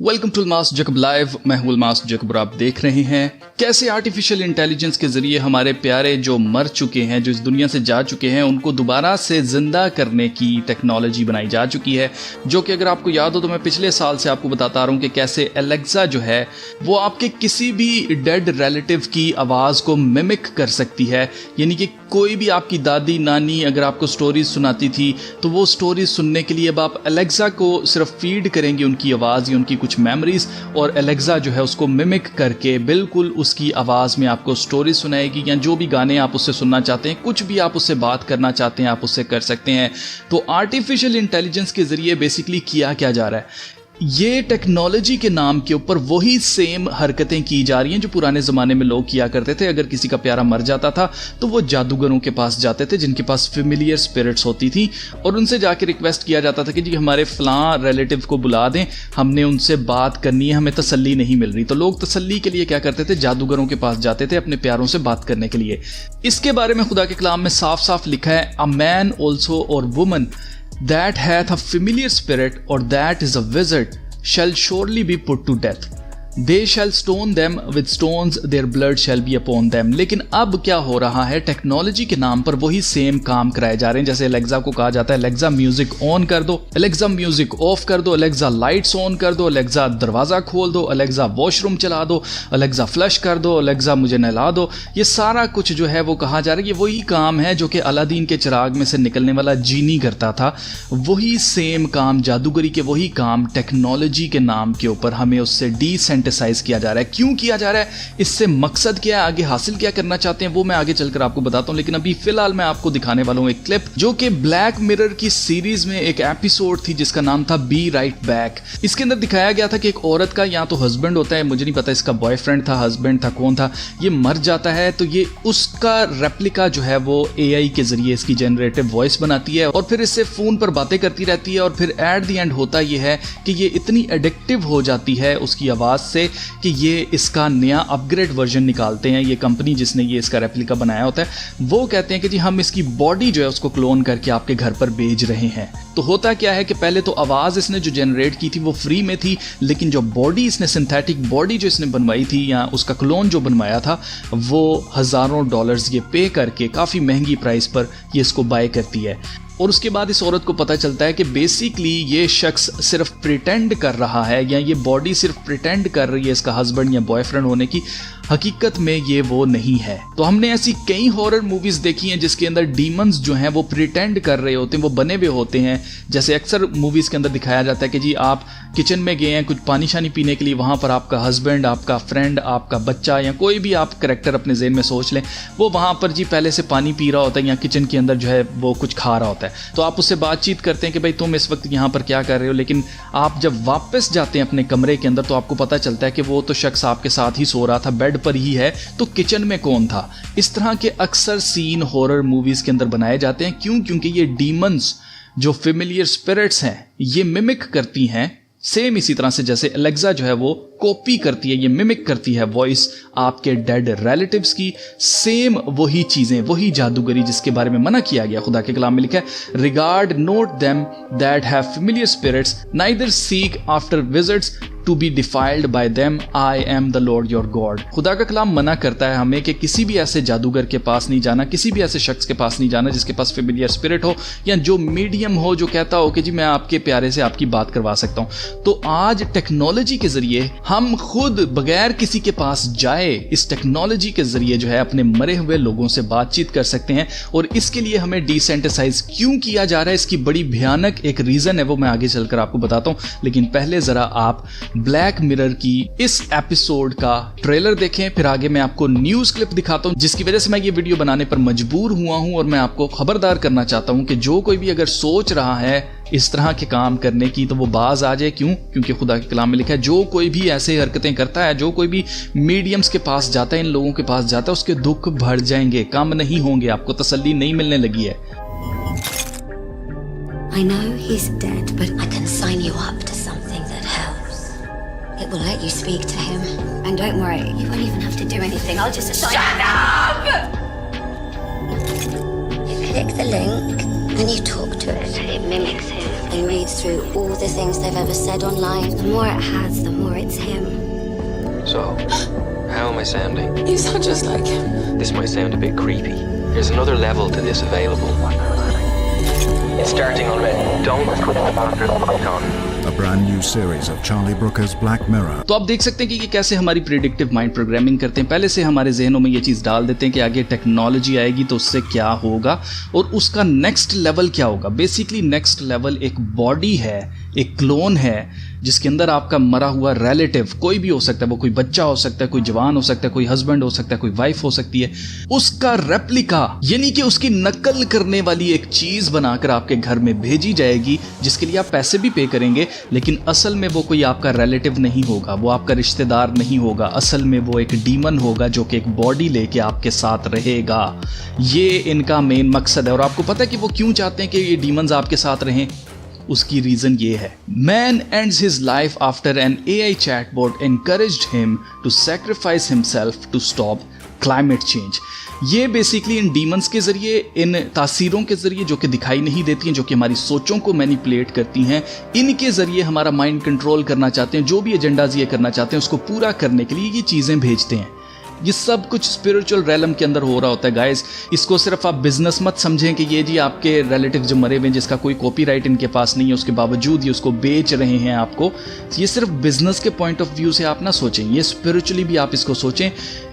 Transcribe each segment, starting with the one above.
Welcome to Almas Jacob live. मैं हूं Almas Jacob और आप देख रहे हैं कैसे आर्टिफिशियल इंटेलिजेंस के जरिए हमारे प्यारे जो मर चुके हैं, जो इस दुनिया से जा चुके हैं, उनको दोबारा से जिंदा करने की टेक्नोलॉजी बनाई जा चुकी है। जो कि अगर आपको याद हो तो मैं पिछले साल से आपको बताता आ रहा हूं कि कैसे एलेक्सा जो है वो आपके किसी भी डेड रिलेटिव की आवाज़ को मिमिक कर सकती है। यानी कि कोई भी आपकी दादी नानी अगर आपको स्टोरीज सुनाती थी तो वो स्टोरीज सुनने के लिए अब आप एलेक्सा को सिर्फ फीड करेंगे उनकी आवाज़ या उनकी कुछ मेमोरीज, और एलेक्सा जो है उसको मिमिक करके बिल्कुल उसकी आवाज़ में आपको स्टोरीज सुनाएगी, या जो भी गाने आप उससे सुनना चाहते हैं, कुछ भी आप उससे बात करना चाहते हैं आप उससे कर सकते हैं। तो आर्टिफिशियल इंटेलिजेंस के ज़रिए बेसिकली किया क्या जा रहा है, ये टेक्नोलॉजी के नाम के ऊपर वही सेम हरकतें की जा रही हैं जो पुराने ज़माने में लोग किया करते थे। अगर किसी का प्यारा मर जाता था तो वो जादूगरों के पास जाते थे जिनके पास फेमिलियर स्पिरिट्स होती थी, और उनसे जाके रिक्वेस्ट किया जाता था कि जी हमारे फ़लाँ रिलेटिव को बुला दें, हमने उनसे बात करनी है, हमें तसल्ली नहीं मिल रही। तो लोग तसल्ली के लिए क्या करते थे, जादूगरों के पास जाते थे अपने प्यारों से बात करने के लिए। इसके बारे में खुदा के कलाम में साफ साफ लिखा है, अ मैन ऑल्सो और woman that hath a familiar spirit or that is a wizard shall surely be put to death. They shall stone them with stones, their blood shall be upon them. लेकिन अब क्या हो रहा है, technology के नाम पर वही सेम काम कराए जा रहे हैं। जैसे एलेक्सा को कहा जाता है एलेक्सा म्यूजिक ऑन कर दो, एलेक्सा म्यूजिक ऑफ कर दो, एलेक्सा लाइट्स ऑन कर दो, एलेक्सा दरवाज़ा खोल दो, एलेक्सा वॉशरूम चला दो, एलेक्सा फ्लश कर दो, एलेक्सा मुझे नहला दो। ये सारा कुछ जो है वो कहा जा रहा है, ये वही काम है जो कि अलादीन के चिराग में से निकलने वाला जीनी करता था। वही सेम काम, जादूगरी के वही काम टेक्नोलॉजी के नाम के ऊपर हमें उससे डिसेंटिसाइज किया जा रहा है। क्यों किया जा रहा है, इससे मकसद क्या है, आगे हासिल क्या करना चाहते हैं, वो मैं आगे चलकर आपको बताता हूं। लेकिन अभी फिलहाल मैं आपको दिखाने वाला हूं एक क्लिप जो कि ब्लैक मिरर की सीरीज में एक एपिसोड थी जिसका नाम था बी राइट बैक। इसके अंदर दिखाया गया था कि एक औरत का या तो हस्बैंड होता है, मुझे नहीं पता इसका बॉयफ्रेंड था, हस्बैंड था, कौन था, ये मर जाता है तो ये उसका रेप्लिका जो है वो एआई के जरिए इसकी जनरेटिव वॉइस बनाती है और फिर इससे फोन पर बातें करती रहती है। और फिर एट द एंड होता ये है कि ये इतनी एडिक्टिव हो जाती है उसकी आवाज़ से कि ये इसका नया अपग्रेड वर्जन निकालते हैं। ये कंपनी जिसने ये इसका रेप्लिका बनाया होता है वो कहते हैं कि जी हम इसकी बॉडी जो है उसको क्लोन करके आपके घर पर भेज रहे हैं। तो होता क्या है कि पहले तो आवाज़ इसने जो जनरेट की थी वो फ्री में थी, लेकिन जो बॉडी इसने सिंथेटिक बॉडी जो इसने बनवाई थी या उसका क्लोन जो बनवाया था वो हज़ारों डॉलर्स ये पे करके काफ़ी महंगी प्राइस पर ये इसको बाय करती है। और उसके बाद इस औरत को पता चलता है कि बेसिकली ये शख्स सिर्फ प्रिटेंड कर रहा है या ये बॉडी सिर्फ प्रिटेंड कर रही है इसका हस्बैंड या बॉयफ्रेंड होने की, हकीकत में ये वो नहीं है। तो हमने ऐसी कई हॉरर मूवीज़ देखी हैं जिसके अंदर डीमंस जो हैं वो प्रिटेंड कर रहे होते हैं, वो बने हुए होते हैं। जैसे अक्सर मूवीज़ के अंदर दिखाया जाता है कि जी आप किचन में गए हैं कुछ पानी शानी पीने के लिए, वहाँ पर आपका हस्बैंड, आपका फ्रेंड, आपका बच्चा या कोई भी आप करैक्टर अपने ज़हन में सोच लें, वो वहाँ पर जी पहले से पानी पी रहा होता है या किचन के अंदर जो है वो कुछ खा रहा होता है। तो आप उससे बातचीत करते हैं कि भाई तुम इस वक्त यहाँ पर क्या कर रहे हो, लेकिन आप जब वापस जाते हैं अपने कमरे के अंदर तो आपको पता चलता है कि वो तो शख्स आपके साथ ही सो रहा था, बेड पर ही है, तो किचन में कौन था। इस तरह के अक्सर सीन हॉरर मूवीज़ के अंदर बनाए जाते हैं। क्यों? क्योंकि ये डीमंस जो फेमिलियर स्पिरिट्स हैं ये मिमिक करती हैं, सेम इसी तरह से जैसे एलेक्सा जो है वो कॉपी करती है, ये मिमिक करती है वॉइस आपके डेड रिलेटिव्स की। सेम वही चीज़ें, वही जादूगरी जिसके बारे में मना किया गया। खुदा के कलाम में लिखा है, regard not them that have familiar spirits, neither seek after wizards to be defiled by them, I am the Lord your God. खुदा का कलाम मना करता है हमें कि किसी भी ऐसे जादूगर के पास नहीं जाना, किसी भी ऐसे शख्स के पास नहीं जाना जिसके पास फेमिलियर स्पिरिट हो या जो मीडियम हो, जो कहता हो कि जी मैं आपके प्यारे से आपकी बात करवा सकता हूँ। तो आज टेक्नोलॉजी के जरिए हम खुद बगैर किसी के पास जाए इस टेक्नोलॉजी के जरिए जो है अपने मरे हुए लोगों से बातचीत कर सकते हैं। और इसके लिए हमें डिसेंटिसाइज क्यों किया जा रहा है, इसकी बड़ी भयानक एक रीज़न है, वो मैं आगे चलकर आपको बताता हूँ। लेकिन पहले ज़रा आप ब्लैक मिरर की इस एपिसोड का ट्रेलर देखें, फिर आगे मैं आपको न्यूज़ क्लिप दिखाता हूँ जिसकी वजह से मैं ये वीडियो बनाने पर मजबूर हुआ हूँ। और मैं आपको खबरदार करना चाहता हूँ कि जो कोई भी अगर सोच रहा है इस तरह के काम करने की तो वो बाज आ जाए। क्यों? क्योंकि खुदा के कलाम में लिखा है जो कोई भी ऐसे हरकतें करता है, जो कोई भी मीडियम्स के पास जाता है, इन लोगों के पास जाता है, उसके दुख बढ़ जाएंगे, कम नहीं होंगे, आपको तसल्ली नहीं मिलने लगी है। I know he's dead, but I can sign you up to something that helps. It will let you speak to him. And don't worry, you won't even have to do anything. I'll just assign. Shut up! You click the link and you talk to it. It mimics him. and reads through all the things they've ever said online, the more it has, the more it's him. So, how am I sounding? You sound just like him. This might sound a bit creepy. There's another level to this available. It's starting already. Don't put it on. A brand new series of Charlie Brooker's Black Mirror. तो आप देख सकते हैं कि ये कैसे हमारी predictive mind programming करते हैं। पहले से हमारे जहनों में ये चीज़ डाल देते हैं कि आगे टेक्नोलॉजी आएगी तो उससे क्या होगा और उसका नेक्स्ट लेवल क्या होगा। बेसिकली नेक्स्ट लेवल एक बॉडी है, एक क्लोन है जिसके अंदर आपका मरा हुआ रिलेटिव कोई भी हो सकता है, वो कोई बच्चा हो सकता है, कोई जवान हो सकता है, कोई हस्बैंड हो सकता है, कोई वाइफ हो सकती है, उसका रेप्लिका यानी कि उसकी नकल करने वाली एक चीज बनाकर आपके घर में भेजी जाएगी जिसके लिए आप पैसे भी पे करेंगे, लेकिन असल में वो कोई आपका रिलेटिव नहीं होगा, वो आपका रिश्तेदार नहीं होगा, असल में वो एक डीमन होगा जो कि एक बॉडी लेके आपके साथ रहेगा। ये इनका मेन मकसद है और आपको पता है कि वो क्यों चाहते हैं कि ये डीमंस आपके साथ रहें। उसकी रीजन ये है, man ends his life after an AI chatbot encouraged him to sacrifice himself to stop climate change. ये बेसिकली इन डीमंस के जरिए, इन तासीरों के जरिए जो कि दिखाई नहीं देती हैं, जो कि हमारी सोचों को मैनिपुलेट करती हैं, इनके जरिए हमारा माइंड कंट्रोल करना चाहते हैं। जो भी एजेंडाज ये करना चाहते हैं उसको पूरा करने के लिए ये चीज़ें भेजते हैं। ये सब कुछ स्पिरिचुअल रैलम के अंदर हो रहा होता है गाइस। इसको सिर्फ आप बिजनेस मत समझें कि ये जी आपके रिलेटिव जो मरे हुए हैं जिसका कोई कॉपीराइट इनके पास नहीं है, उसके बावजूद ये उसको बेच रहे हैं आपको। ये सिर्फ बिजनेस के पॉइंट ऑफ व्यू से आप ना सोचें, ये स्पिरिचुअली भी आप इसको सोचें।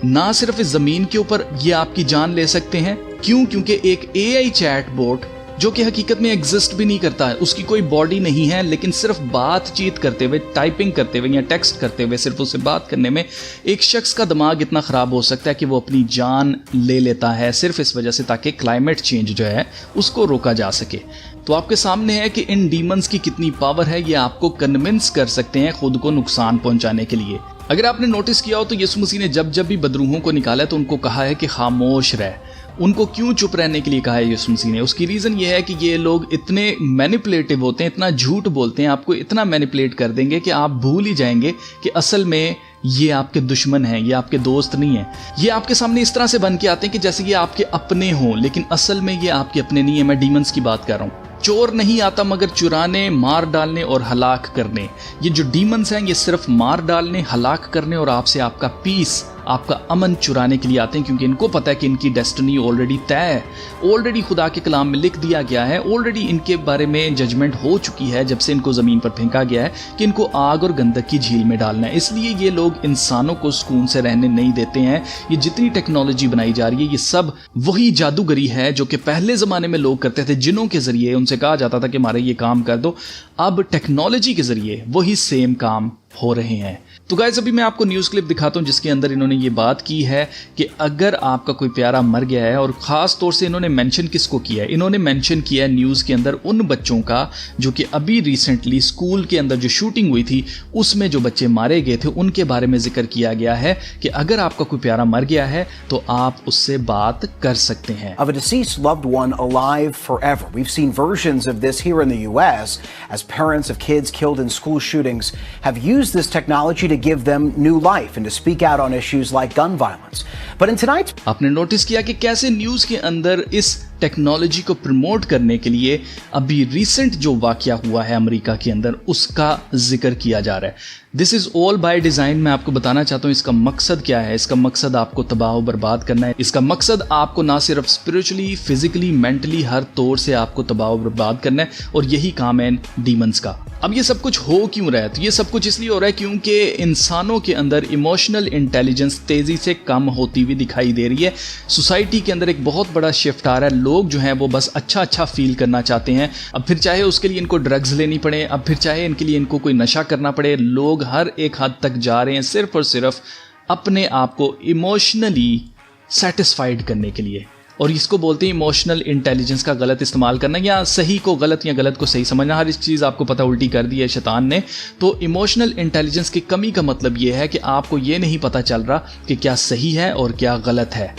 ना सिर्फ इस ज़मीन के ऊपर ये आपकी जान ले सकते हैं, क्यों? क्योंकि एक AI चैटबॉट जो कि हकीकत में एग्जिस्ट भी नहीं करता है, उसकी कोई बॉडी नहीं है, लेकिन सिर्फ बातचीत करते हुए, टाइपिंग करते हुए या टेक्स्ट करते हुए, सिर्फ उससे बात करने में एक शख्स का दिमाग इतना ख़राब हो सकता है कि वो अपनी जान ले लेता है, सिर्फ इस वजह से ताकि क्लाइमेट चेंज जो है उसको रोका जा सके। तो आपके सामने है कि इन डीमंस की कितनी पावर है, ये आपको कन्विंस कर सकते हैं खुद को नुकसान पहुंचाने के लिए। अगर आपने नोटिस किया हो तो यीशु मसीह ने जब जब भी बदरूहों को निकाला तो उनको कहा है कि खामोश रह। उनको क्यों चुप रहने के लिए कहा है यीशु मसीह ने? उसकी रीज़न ये है कि ये लोग इतने मैनिपुलेटिव होते हैं, इतना झूठ बोलते हैं, आपको इतना मैनिपुलेट कर देंगे कि आप भूल ही जाएंगे कि असल में ये आपके दुश्मन हैं, ये आपके दोस्त नहीं हैं। ये आपके सामने इस तरह से बन के आते हैं कि जैसे ये आपके अपने हों, लेकिन असल में ये आपके अपने नहीं है। मैं डीमंस की बात कर रहा हूँ। चोर नहीं आता मगर चुराने, मार डालने और हलाक करने। ये जो डीमंस हैं ये सिर्फ मार डालने, हलाक करने और आपसे आपका पीस, आपका अमन चुराने के लिए आते हैं, क्योंकि इनको पता है कि इनकी डेस्टिनी ऑलरेडी तय है, ऑलरेडी खुदा के कलाम में लिख दिया गया है, ऑलरेडी इनके बारे में जजमेंट हो चुकी है जब से इनको ज़मीन पर फेंका गया है कि इनको आग और गंधक की झील में डालना है। इसलिए ये लोग इंसानों को सुकून से रहने नहीं देते हैं। ये जितनी टेक्नोलॉजी बनाई जा रही है ये सब वही जादूगरी है जो कि पहले ज़माने में लोग करते थे, जिन्हों के ज़रिए उनसे कहा जाता था कि हमारे ये काम कर दो। अब टेक्नोलॉजी के ज़रिए वही सेम काम हो रहे हैं। तो गाइस अभी मैं आपको न्यूज़ क्लिप दिखाता हूं जिसके अंदर इन्होंने ये बात की है कि अगर आपका कोई प्यारा मर गया है, और ख़ास तौर से इन्होंने मेंशन किसको किया है? इन्होंने मेंशन किया है न्यूज़ के अंदर उन बच्चों का जो कि अभी रिसेंटली स्कूल के अंदर जो शूटिंग हुई थी उसमें जो बच्चे मारे गए थे उनके बारे में जिक्र किया गया है कि अगर आपका कोई प्यारा मर गया है तो आप उससे बात कर सकते हैं। Of a deceased loved one alive forever. We've seen versions of this here in the US as parents of kids killed in school shootings have used this technology to give them new life and to speak out on issues like gun violence. But in tonight's आपने notice किया कि कैसे news के अंदर इस technology को promote करने के लिए अभी रिसेंट जो वाकया हुआ है अमेरिका के अंदर उसका जिक्र किया जा रहा है। This is all by design. मैं आपको बताना चाहता हूँ इसका मकसद क्या है। इसका मकसद आपको तबाह व बर्बाद करना है। इसका मकसद आपको ना सिर्फ स्पिरिचुअली, फिजिकली, मेंटली हर तौर से आपको तबाह व बर्बाद करना है, और यही काम है डीमंस का। अब ये सब कुछ हो क्यों रहा है? तो ये सब कुछ इसलिए हो रहा है क्योंकि इंसानों के अंदर इमोशनल इंटेलिजेंस तेज़ी से कम होती हुई दिखाई दे रही है। सोसाइटी के अंदर एक बहुत बड़ा शिफ्ट आ रहा है। लोग जो हैं वो बस अच्छा अच्छा फील करना चाहते हैं। अब फिर चाहे उसके लिए इनको ड्रग्स लेनी पड़े, अब फिर चाहे इनके लिए इनको कोई नशा करना पड़े, लोग हर एक हद तक जा रहे हैं सिर्फ और सिर्फ अपने आप को इमोशनली सेटिस्फाइड करने के लिए। और इसको बोलते हैं इमोशनल इंटेलिजेंस का गलत इस्तेमाल करना, या सही को गलत या गलत को सही समझना। हर इस चीज़ आपको पता उल्टी कर दी है शैतान ने। तो इमोशनल इंटेलिजेंस की कमी का मतलब ये है कि आपको ये नहीं पता चल रहा कि क्या सही है और क्या गलत है,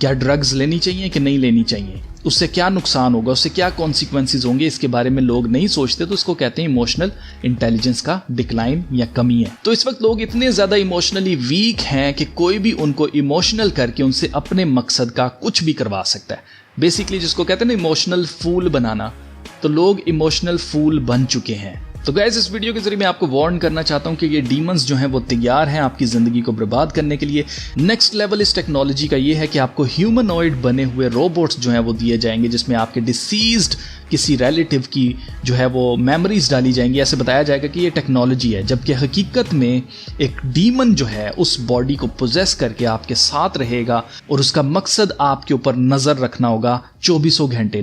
क्या ड्रग्स लेनी चाहिए कि नहीं लेनी चाहिए, उससे क्या नुकसान होगा, उससे क्या कॉन्सिक्वेंसेस होंगे, इसके बारे में लोग नहीं सोचते। तो इसको कहते हैं इमोशनल इंटेलिजेंस का डिक्लाइन या कमी है। तो इस वक्त लोग इतने ज़्यादा इमोशनली वीक हैं कि कोई भी उनको इमोशनल करके उनसे अपने मकसद का कुछ भी करवा सकता है। बेसिकली जिसको कहते हैं ना इमोशनल फूल बनाना, तो लोग इमोशनल फूल बन चुके हैं। तो गाइस, इस वीडियो के जरिए मैं आपको वार्न करना चाहता हूं कि ये डीमंस जो हैं वो तैयार हैं आपकी जिंदगी को बर्बाद करने के लिए। नेक्स्ट लेवल इस टेक्नोलॉजी का ये है कि आपको ह्यूमनॉइड बने हुए रोबोट्स जो हैं वो दिए जाएंगे, जिसमें आपके डिसीज्ड किसी रिलेटिव की जो है वो मेमोरीज डाली जाएंगी। ऐसे बताया जाएगा कि ये टेक्नोलॉजी है, जबकि हकीकत में एक डीमन जो है उस बॉडी को पोजेस करके आपके साथ रहेगा और उसका मकसद आपके ऊपर नजर रखना होगा 24 घंटे।